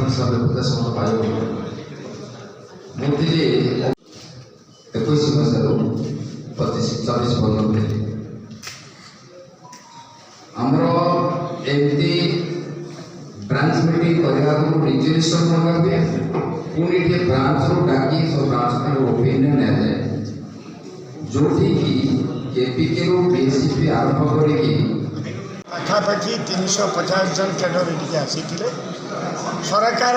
हिसाब से पचास वर्ष पाई मुझे 21 मसीह 25-40 बनते आमर एमती ब्रांच मीटिंग करने रिजर्वेशन करवाते पुणी टे ब्रांच रो डाकी सब ब्रांच का ओपिनियन ले जाए जो कि केपीके रो बीएसपी आरंभ करी पाखापाखि 350 जन कैडर ये आसी सरकार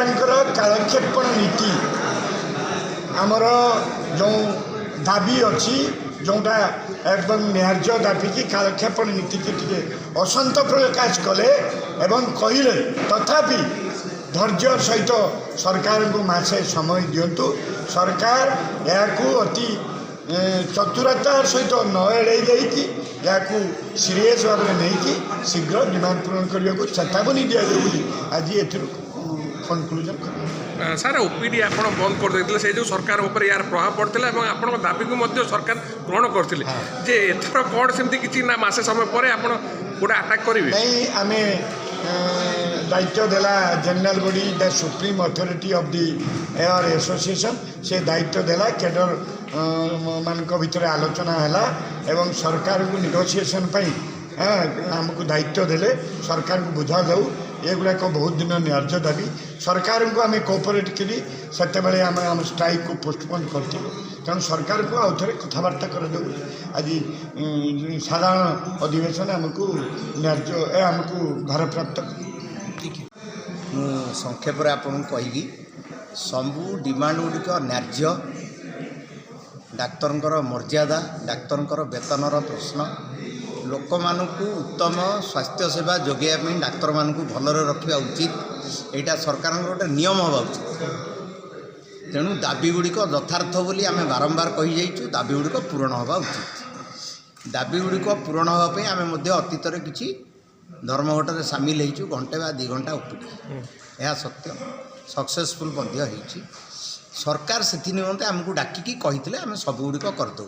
कालक्षेपण नीति आमर जो दाबी अच्छी जोटा एकदम न्याय्य दाबी की कालक्षेपण नीति की टे असंत प्रकाश कले एवं कहले तथापि धैर्य सहित सरकार को मासे समय दिंतु सरकार या अति चतुरता सहित न एड़े या सीरीयस भाव में नहीं कि शीघ्र डिमांड पूरण करने को चेतावनी दि जाए आज ये कनक्लूजन सार ओपीडी आप बंद कर देते से जो सरकार ऊपर यार प्रभाव पड़ता है आप दाबी को सरकार ग्रहण करते जे एथर कौन सेमती किसी ना मसे समय पर आप गोटे आटाक करेंगे नहीं आम दायित्व देला general body the supreme authority of the air association से दायित्व देला कैडर मानक भितर आलोचना है एवं सरकार को निगोसिएशन आमको दायित्व देले सरकार को बुझा जाऊ ये गुड़ाक बहुत दिन न्याय्य दाबी सरकार को आम कोऑपरेट करी से आम स्ट्राइक को पोस्टपोन करते तेणु सरकार को आउ थे कथबार्ता कर आज साधारण अधिवेशन आमको न्याय्य आमको भारप्राप्त संक्षेप आपको कहि सबू डिमांड गुड़िक न्याय्य डाक्तर मर्यादा डाक्तर वेतनर प्रश्न लोक मानू उत्तम स्वास्थ्य सेवा जोगाई डाक्तर मानू भलरे रखा उचित यहाँ सरकार गोटे नियम हवा उचित तेणु दाबी गुड़िक यथार्थ बोली आम बारंबार कही जाइछु दाबी गुड़िक पूरण हवा उचित दाबी गुड़िक पूरण हाँपी आम अतीत किसी धर्मघटे सामिल होइछु घंटे बा 2 घंटा ओपीडी यह सत्य सक्सेसफुल सरकार से निमंते आमको डाकिकी कही आम सबुगुड़िक करदे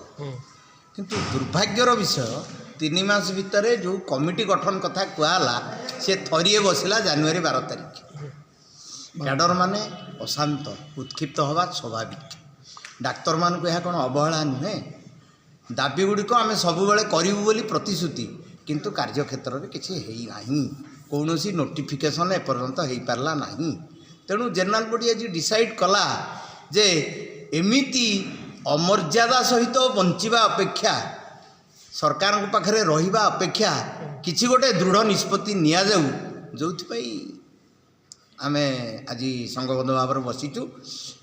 किंतु दुर्भाग्यर विषय 3 मास भितर जो कमिटी गठन कथा कहला सी थरिए बसला जनवरी 12 तारिख कैडर माने अशांत उत्क्षिप्त हवा स्वाभाविक डाक्तर मान को यह कौन अवहेला नुहे दाबी गुड़िक आम सब करूँ बोली प्रतिश्रुति किंतु कार्यक्षेत्र में किसी है कौन नोटिफिकेशन एपर्यंत हो पारला ना तेणु जनरल बॉडी आज डिसाइड कला जे एमिति अमर्यादा सहित बंचिबा अपेक्षा सरकार पाखरे रहिबा अपेक्षा किसी गोटे दृढ़ निष्पत्ति निया जाऊ जो आम आज संघबद्ध भाव में बसीचु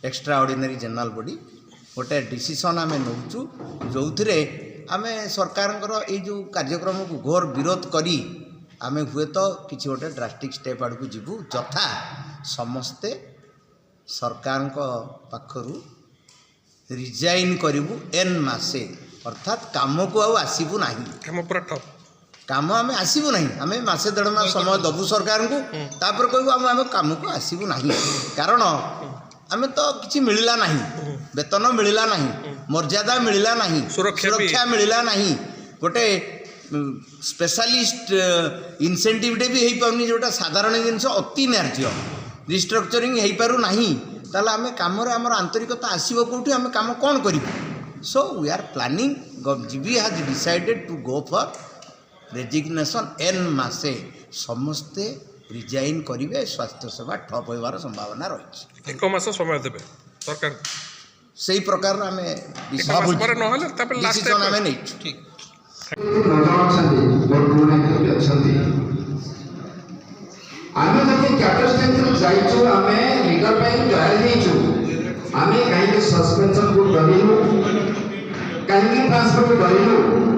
एक्स्ट्रा ऑर्डिनरी जनरल बॉडी गोटे डिसीजन आम नौचु जो थे आम सरकार ये जो कार्यक्रम को घोर विरोध करी आम हुए तो किसी गोटे ड्रास्टिक स्टेप आड़ को जीवु जथा समस्ते सरकार पाखरु रिजाइन करूँ एन मासे अर्थात काम को आसबू ना काम आम आसबू ना आम मसे 1.5 मास समय दबू सरकार को तापर कहूँ आम काम को आसबू ना कारण आम तो किसी मिलला ना वेतन मिलला ना मर्यादा मिलला ना सुरक्षा मिलला ना गोटे स्पेशलिस्ट इनसेंटिवटे भी हो पानी जोटा साधारण जिनस अति न्याय्य रिस्ट्रक्चरिंग हो पारू ना ताला आम कम आमर आंतरिकता आसो कौटी आम कम कौन कर so we are planning GB has decided to go for resignation en masse समस्ते रिजाइन करेंगे स्वास्थ्य सेवा ठप होबार संभावना रही 1 मास समय देवे सरकार से प्रकार आम डिसीजन आम नहीं आम जब कैपेसिटी जाइछु आमे लीडर पे जाय देछु आमे कहीं सस्पेंशन को डरिलु कहीं ट्रांसफर को डरिलु